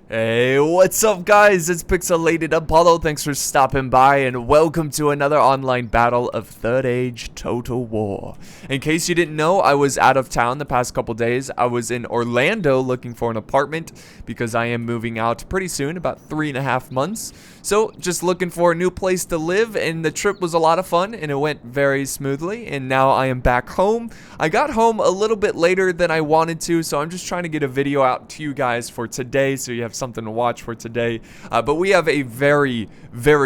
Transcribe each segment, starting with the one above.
Hey, what's up guys? It's Pixelated Apollo. Thanks for stopping by and welcome to another online battle of Third Age Total War. In case you didn't know, I was out of town the past couple days. I was in Orlando looking for an apartment because I am moving out pretty soon, about 3.5 months. So just looking for a new place to live, and the trip was a lot of fun and it went very smoothly, and now I am back home. I got home a little bit later than I wanted to, so I'm just trying to get a video out to you guys for today so you have something to watch for today. But we have a very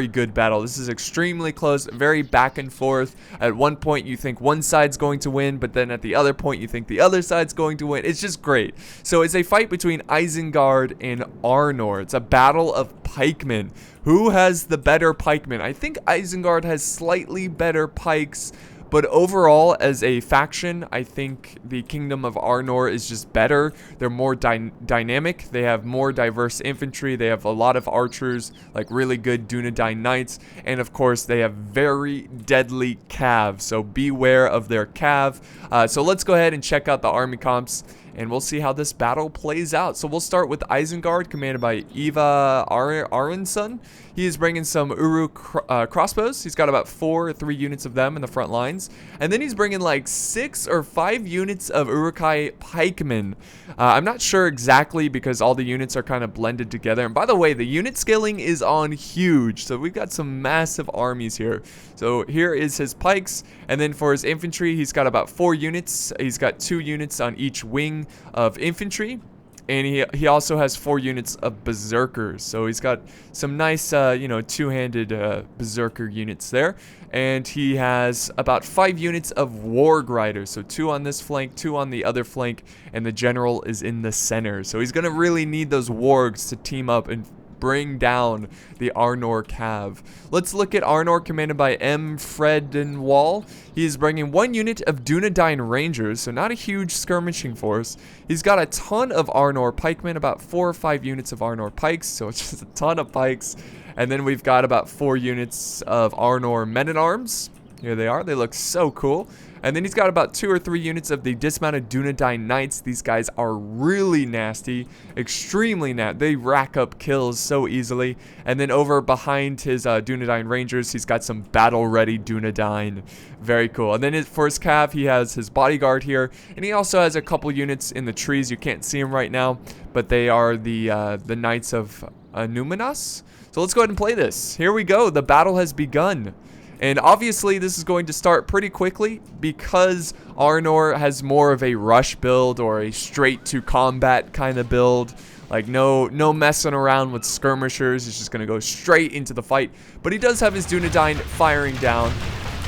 good battle. This is extremely close, very back and forth. At one point you think one side's going to win, but then at the other point you think the other side's going to win. It's just great. So it's a fight between Isengard and Arnor. It's a battle of pikemen. Who has the better pikemen? I think Isengard has slightly better pikes, but overall, as a faction, I think the Kingdom of Arnor is just better. They're more dynamic. They have more diverse infantry. They have a lot of archers, like really good Dunedain knights. And of course, they have very deadly cav. So beware of their cav. So let's go ahead and check out the army comps, and we'll see how this battle plays out. So we'll start with Isengard, commanded by Eva Aronson. He is bringing some Uru crossbows. He's got about 4 or 3 units of them in the front lines. And then he's bringing like 6 or 5 units of Uruk-hai pikemen. I'm not sure exactly because all the units are kind of blended together. And by the way, the unit scaling is on huge. So we've got some massive armies here. So here is his pikes. And then for his infantry, he's got about 4 units. He's got 2 units on each wing of infantry. And he also has 4 units of berserkers. So he's got some nice, two-handed berserker units there. And he has about 5 units of warg riders. So 2 on this flank, 2 on the other flank. And the general is in the center. So he's going to really need those wargs to team up and bring down the Arnor cav. Let's look at Arnor, commanded by M. Fredenwall. He is bringing 1 unit of Dunedain Rangers, so not a huge skirmishing force. He's got a ton of Arnor pikemen, about 4 or 5 units of Arnor pikes, so it's just a ton of pikes. And then we've got about 4 units of Arnor men-at-arms. Here they are. They look so cool. And then he's got about 2 or 3 units of the dismounted Dunedain Knights. These guys are really nasty, extremely nasty. They rack up kills so easily. And then over behind his Dunedain Rangers, he's got some battle-ready Dunedain. Very cool. And then for his cav, he has his bodyguard here. And he also has a couple units in the trees. You can't see them right now, but they are the Knights of Numenus. So let's go ahead and play this. Here we go. The battle has begun. And obviously this is going to start pretty quickly because Arnor has more of a rush build or a straight to combat kind of build. Like no messing around with skirmishers. He's just going to go straight into the fight. But he does have his Dunedain firing down.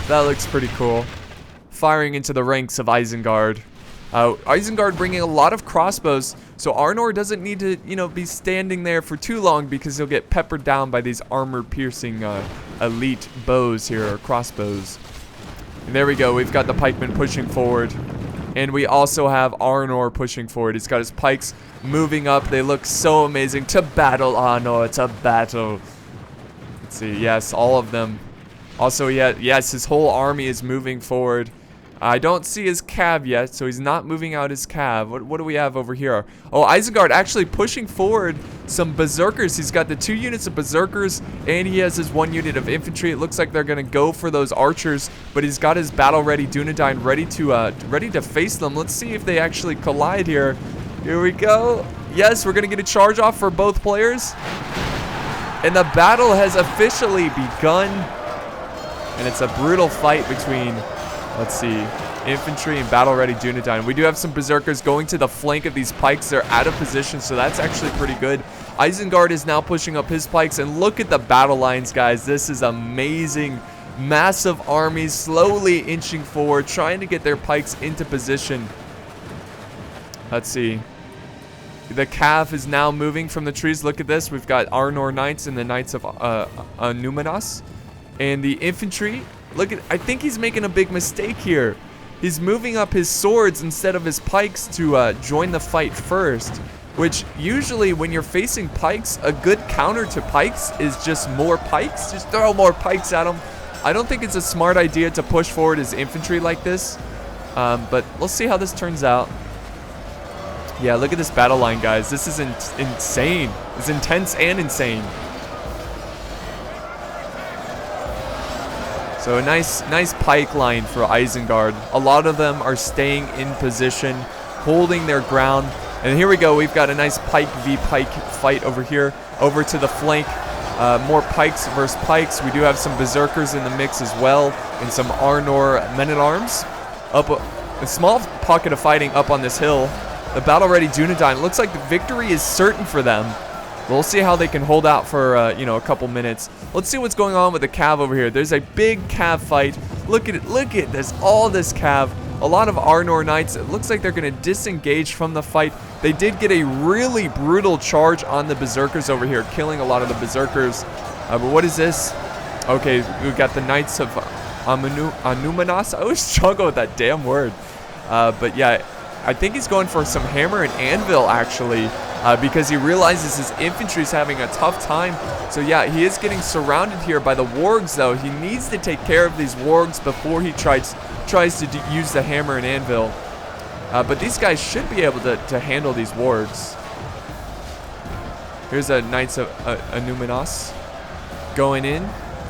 That looks pretty cool. Firing into the ranks of Isengard. Isengard bringing a lot of crossbows, so Arnor doesn't need to, be standing there for too long because he'll get peppered down by these armor-piercing elite bows here, or crossbows. And there we go. We've got the pikemen pushing forward, and we also have Arnor pushing forward. He's got his pikes moving up. They look so amazing. To battle, Arnor, to battle. Let's see. Yes, all of them. Also, yes, his whole army is moving forward. I don't see his cav yet, so he's not moving out his cav. What do we have over here? Oh, Isengard actually pushing forward some berserkers. He's got the 2 units of berserkers, and he has his 1 unit of infantry. It looks like they're gonna go for those archers, but he's got his battle-ready Dunedain ready to face them. Let's see if they actually collide here. Here we go. Yes, we're gonna get a charge off for both players, and the battle has officially begun. And it's a brutal fight between, let's see, infantry and battle-ready Dunedain. We do have some berserkers going to the flank of these pikes. They're out of position, so that's actually pretty good. Isengard is now pushing up his pikes, and look at the battle lines, guys. This is amazing. Massive armies slowly inching forward, trying to get their pikes into position. Let's see. The cav is now moving from the trees. Look at this. We've got Arnor Knights and the Knights of Numenus. And the infantry, look at, I think he's making a big mistake here. He's moving up his swords instead of his pikes to join the fight first, which usually when you're facing pikes, a good counter to pikes is just more pikes. Just throw more pikes at them. I don't think it's a smart idea to push forward his infantry like this, but we'll see how this turns out. Yeah, look at this battle line, guys. This is insane. It's intense and insane. So a nice pike line for Isengard. A lot of them are staying in position, holding their ground. And here we go. We've got a nice pike v pike fight over here. Over to the flank. More pikes versus pikes. We do have some berserkers in the mix as well, and some Arnor men-at-arms. Up a small pocket of fighting up on this hill. The battle-ready Dunedain. Looks like the victory is certain for them. We'll see how they can hold out for you know, a couple minutes. Let's see what's going on with the cav over here. There's a big cav fight. Look at it. Look at this. All this cav. A lot of Arnor knights. It looks like they're going to disengage from the fight. They did get a really brutal charge on the berserkers over here, killing a lot of the berserkers. But what is this? Okay, we've got the Knights of Anumanas. I always struggle with that damn word. But yeah, I think he's going for some hammer and anvil, actually, because he realizes his infantry is having a tough time. So yeah, he is getting surrounded here by the wargs, though. He needs to take care of these wargs before he tries to use the hammer and anvil. But these guys should be able to handle these wargs. Here's a Knights of Anumanas going in.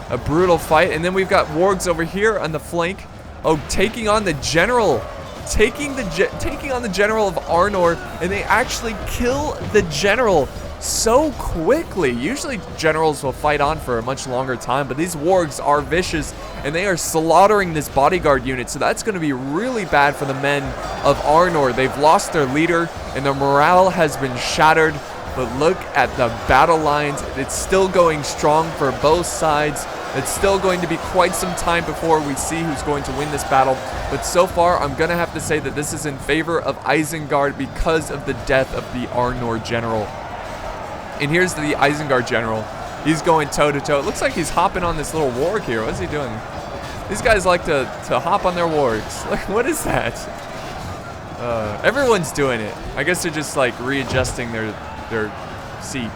A brutal fight. And then we've got wargs over here on the flank. Oh, taking on the general. Taking on the general of Arnor. And they actually kill the general so quickly. Usually generals will fight on for a much longer time, but these wargs are vicious, and they are slaughtering this bodyguard unit. So that's going to be really bad for the men of Arnor. They've lost their leader, and their morale has been shattered. But look at the battle lines. It's still going strong for both sides. It's still going to be quite some time before we see who's going to win this battle. But so far, I'm going to have to say that this is in favor of Isengard because of the death of the Arnor general. And here's the Isengard general. He's going toe-to-toe. It looks like he's hopping on this little warg here. What is he doing? These guys like to hop on their wargs. Like, what is that? Everyone's doing it. I guess they're just like readjusting their seat.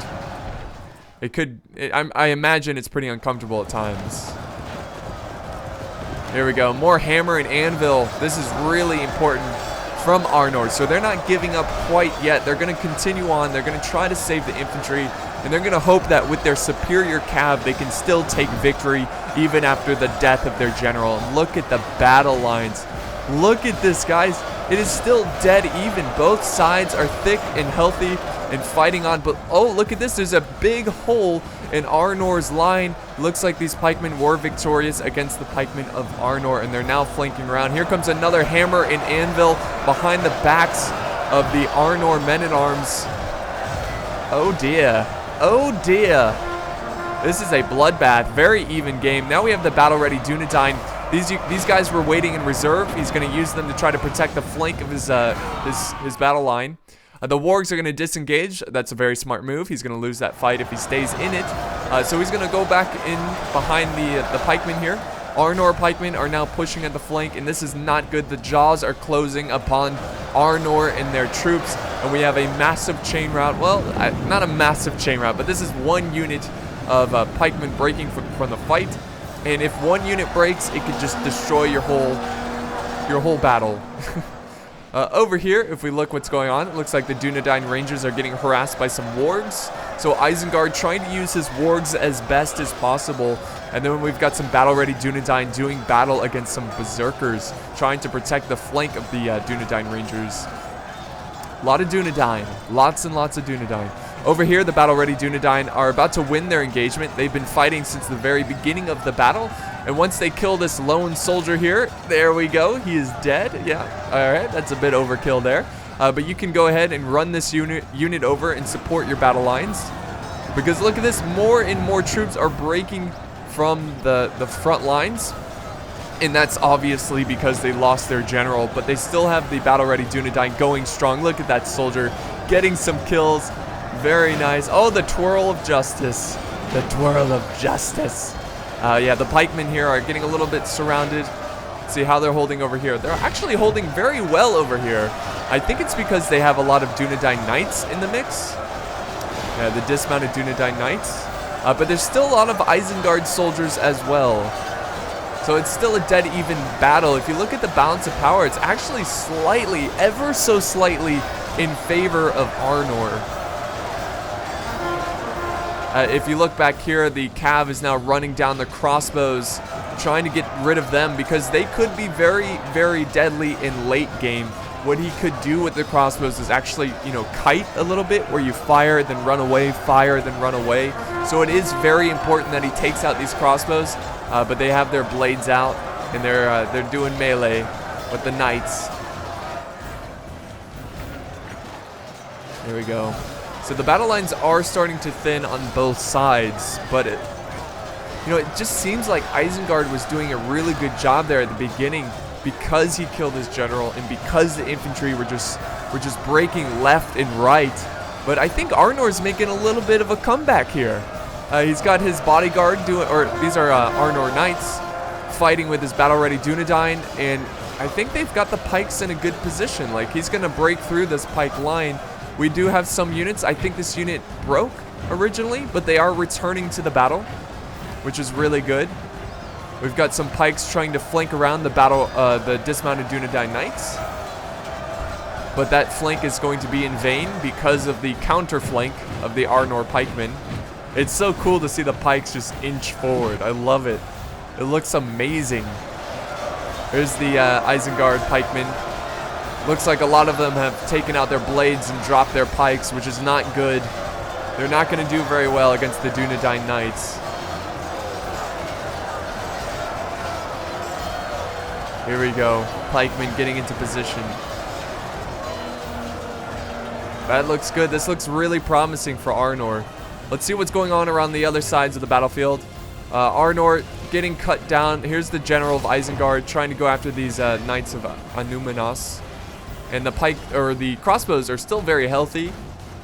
I imagine it's pretty uncomfortable at times. Here we go. More hammer and anvil. This is really important from Arnor. So they're not giving up quite yet. They're going to continue on. They're going to try to save the infantry. And they're going to hope that with their superior cav, they can still take victory even after the death of their general. And look at the battle lines. Look at this, guys. It is still dead even. Both sides are thick and healthy and fighting on. But, oh, look at this. There's a big hole in Arnor's line. Looks like these pikemen were victorious against the pikemen of Arnor, and they're now flanking around. Here comes another hammer and anvil behind the backs of the Arnor men-at-arms. Oh, dear. Oh, dear. This is a bloodbath. Very even game. Now we have the battle-ready Dunedain. These guys were waiting in reserve. He's going to use them to try to protect the flank of his battle line. The wargs are going to disengage. That's a very smart move. He's going to lose that fight if he stays in it. So he's going to go back in behind the pikemen here. Arnor pikemen are now pushing at the flank, and this is not good. The jaws are closing upon Arnor and their troops, and we have a massive chain rout. Well, not a massive chain rout, but this is one unit of pikemen breaking from the fight. And if one unit breaks, it could just destroy your whole battle. Over here, if we look what's going on, it looks like the Dunedain Rangers are getting harassed by some wargs. So Isengard trying to use his wargs as best as possible. And then we've got some battle-ready Dunedain doing battle against some berserkers, trying to protect the flank of the Dunedain Rangers. A lot of Dunedain. Lots and lots of Dunedain. Over here, the battle-ready Dunedain are about to win their engagement. They've been fighting since the very beginning of the battle. And once they kill this lone soldier here, there we go. He is dead. Yeah, all right. That's a bit overkill there. But you can go ahead and run this unit over and support your battle lines. Because look at this. More and more troops are breaking from the front lines. And that's obviously because they lost their general. But they still have the battle-ready Dunedain going strong. Look at that soldier getting some kills. Very nice. Oh, the twirl of justice. The twirl of justice. Yeah, the pikemen here are getting a little bit surrounded. Let's see how they're holding over here. They're actually holding very well over here. I think it's because they have a lot of Dunedain Knights in the mix. Yeah, the dismounted Dunedain Knights. But there's still a lot of Isengard soldiers as well. So it's still a dead even battle. If you look at the balance of power, it's actually slightly, ever so slightly, in favor of Arnor. If you look back here, the Cav is now running down the crossbows, trying to get rid of them because they could be very, very deadly in late game. What he could do with the crossbows is actually, you know, kite a little bit, where you fire, then run away, fire, then run away. So it is very important that he takes out these crossbows, but they have their blades out, and they're doing melee with the knights. There we go. So the battle lines are starting to thin on both sides, but it just seems like Isengard was doing a really good job there at the beginning because he killed his general and because the infantry were just breaking left and right. But I think Arnor's making a little bit of a comeback here. He's got his bodyguard these are Arnor knights fighting with his battle-ready Dunedain, and I think they've got the pikes in a good position. Like, he's gonna break through this pike line. We do have some units. I think this unit broke originally, but they are returning to the battle, which is really good. We've got some pikes trying to flank around the dismounted Dunedain knights. But that flank is going to be in vain because of the counter flank of the Arnor pikemen. It's so cool to see the pikes just inch forward. I love it. It looks amazing. There's the Isengard pikemen. Looks like a lot of them have taken out their blades and dropped their pikes, which is not good. They're not going to do very well against the Dunedain knights. Here we go. Pikemen getting into position. That looks good. This looks really promising for Arnor. Let's see what's going on around the other sides of the battlefield. Arnor getting cut down. Here's the general of Isengard trying to go after these knights of Anumanos. And the crossbows are still very healthy.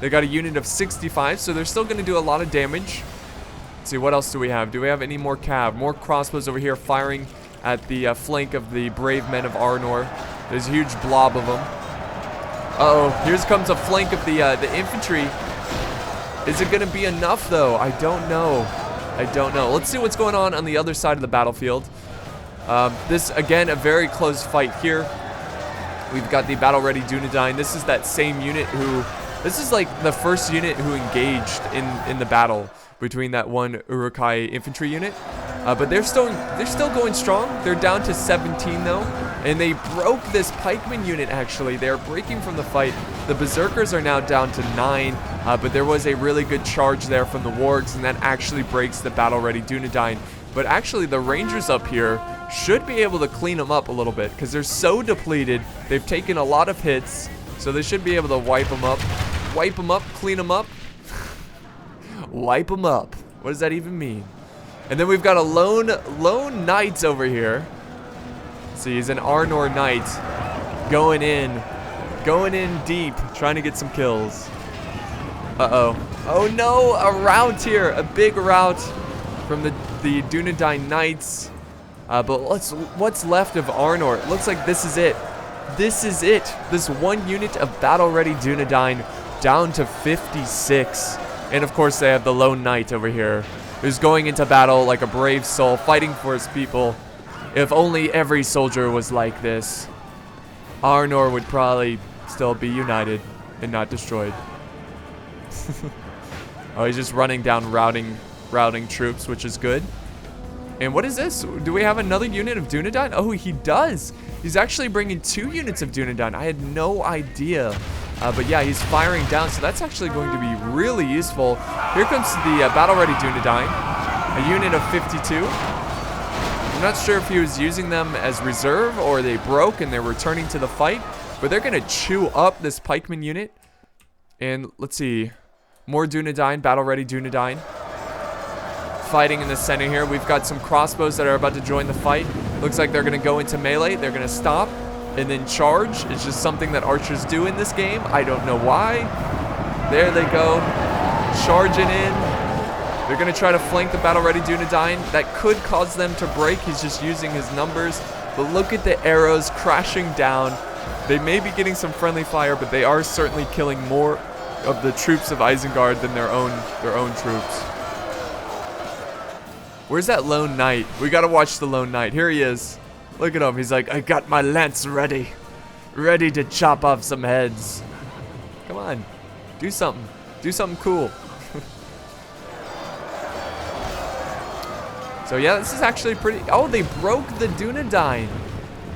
They got a unit of 65, so they're still going to do a lot of damage. Let's see, what else do we have? Do we have any more cav? More crossbows over here firing at the flank of the brave men of Arnor. There's a huge blob of them. Uh-oh, here comes a flank of the infantry. Is it going to be enough, though? I don't know. I don't know. Let's see what's going on the other side of the battlefield. This, again, a very close fight here. We've got the battle-ready Dunedain. This is that same unit this is like the first unit who engaged in the battle between that one Uruk-hai infantry unit. But they're still going strong. They're down to 17 though, and they broke this pikeman unit. Actually, they're breaking from the fight. The berserkers are now down to 9, but there was a really good charge there from the wargs, and that actually breaks the battle-ready Dunedain. But actually, the rangers up here should be able to clean them up a little bit because they're so depleted. They've taken a lot of hits, so they should be able to wipe them up, clean them up. Wipe them up. What does that even mean? And then we've got a lone knight over here. See, he's an Arnor knight going in deep, trying to get some kills. Uh-oh. Oh no, a rout here, a big rout from the Dunedain knights. But what's left of Arnor? It looks like this is it. This is it. This one unit of battle-ready Dunedain down to 56. And of course they have the lone knight over here, who's going into battle like a brave soul, fighting for his people. If only every soldier was like this, Arnor would probably still be united and not destroyed. Oh, he's just running down routing troops, which is good. And what is this? Do we have another unit of Dunedain? Oh, he does. He's actually bringing 2 units of Dunedain. I had no idea. But yeah, he's firing down, so that's actually going to be really useful. Here comes the battle-ready Dunedain, a unit of 52. I'm not sure if he was using them as reserve or they broke and they're returning to the fight, but they're going to chew up this pikeman unit. And let's see, more Dunedain, battle-ready Dunedain. Fighting in the center here. We've got some crossbows that are about to join the fight. Looks like they're going to go into melee. They're going to stop and then charge. It's just something that archers do in this game. I don't know why. There they go. Charging in. They're going to try to flank the battle-ready Dunedain. That could cause them to break. He's just using his numbers. But look at the arrows crashing down. They may be getting some friendly fire, but they are certainly killing more of the troops of Isengard than their own troops. Where's that lone knight? We gotta watch the lone knight. Here he is. Look at him. He's like, I got my lance ready to chop off some heads. Come on. Do something. Do something cool. So yeah, this is actually pretty... Oh, they broke the Dunedain.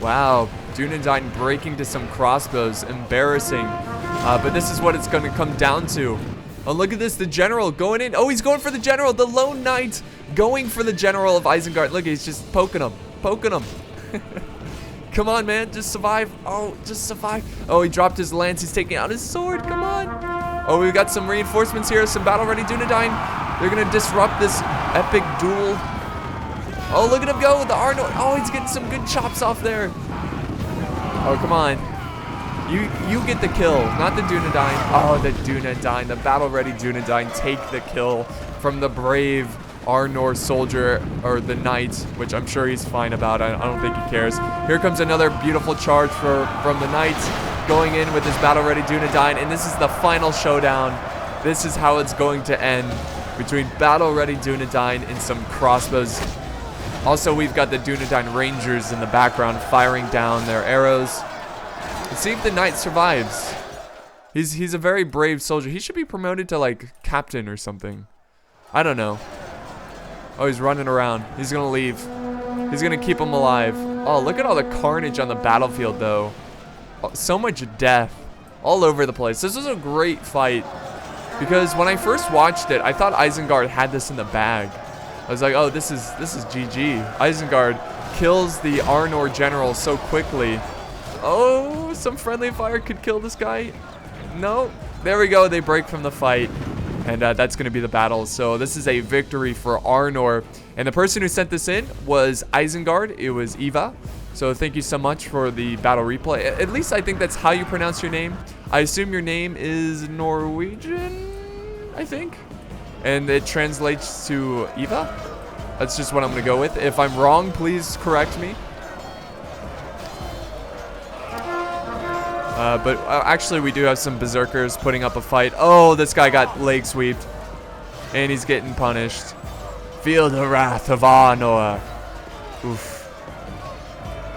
Wow. Dunedain breaking to some crossbows. Embarrassing. But this is what it's going to come down to. Oh, look at this. The general going in. Oh, he's going for the general. The lone knight going for the general of Isengard. Look, he's just poking him. Poking him. Come on, man. Just survive. Oh, just survive. Oh, he dropped his lance. He's taking out his sword. Come on. Oh, we've got some reinforcements here. Some battle-ready Dunedain. They're going to disrupt this epic duel. Oh, look at him go with the Arnor. Oh, he's getting some good chops off there. Oh, come on. You get the kill, not the Dunedain. Oh, the Dunedain. The battle-ready Dunedain take the kill from the brave Arnor soldier, or the knight, which I'm sure he's fine about. I don't think he cares. Here comes another beautiful charge from the knight, going in with his battle-ready Dunedain, and this is the final showdown. This is how it's going to end, between battle-ready Dunedain and some crossbows. Also, we've got the Dunedain Rangers in the background firing down their arrows. Let's see if the knight survives. He's a very brave soldier. He should be promoted to, like, captain or something. I don't know. Oh, he's running around. He's gonna leave. He's gonna keep him alive. Oh, look at all the carnage on the battlefield, though. Oh, so much death all over the place. This was a great fight, because when I first watched it, I thought Isengard had this in the bag. I was like, oh, this is GG. Isengard kills the Arnor general so quickly. Oh, some friendly fire could kill this guy. No. There we go. They break from the fight. And that's going to be the battle. So this is a victory for Arnor. And the person who sent this in was Isengard. It was Eva. So thank you so much for the battle replay. At least I think that's how you pronounce your name. I assume your name is Norwegian, I think. And it translates to Eva. That's just what I'm going to go with. If I'm wrong, please correct me. But actually, we do have some berserkers putting up a fight. Oh, this guy got leg sweeped. And he's getting punished. Feel the wrath of Arnor. Oof.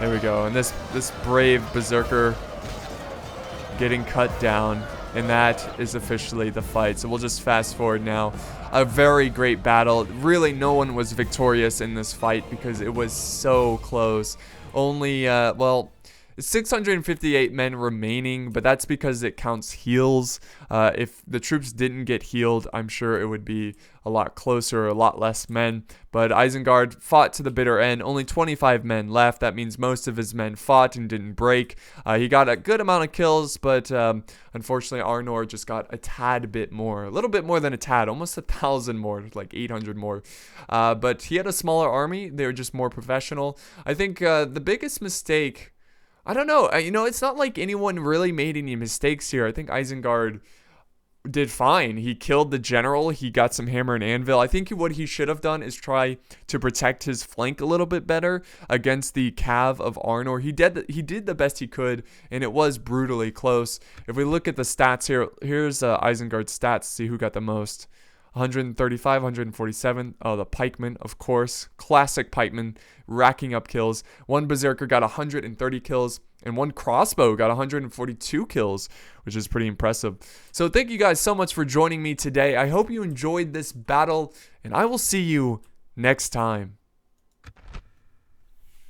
There we go. And this brave berserker getting cut down. And that is officially the fight. So we'll just fast forward now. A very great battle. Really, no one was victorious in this fight because it was so close. Only, well, 658 men remaining, but that's because it counts heals. If the troops didn't get healed, I'm sure it would be a lot closer, a lot less men. But Isengard fought to the bitter end. Only 25 men left. That means most of his men fought and didn't break. He got a good amount of kills, but unfortunately Arnor just got a tad bit more. A little bit more than a tad, almost 1,000 more, like 800 more. But he had a smaller army. They were just more professional. I think the biggest mistake... I don't know. You know, it's not like anyone really made any mistakes here. I think Isengard did fine. He killed the general. He got some hammer and anvil. I think what he should have done is try to protect his flank a little bit better against the cav of Arnor. He did the best he could, and it was brutally close. If we look at the stats here, here's Isengard's stats. See who got the most. 135, 147. Oh, the pikeman, of course. Classic pikeman, racking up kills. One berserker got 130 kills, and one crossbow got 142 kills, which is pretty impressive. So thank you guys so much for joining me today. I hope you enjoyed this battle, and I will see you next time.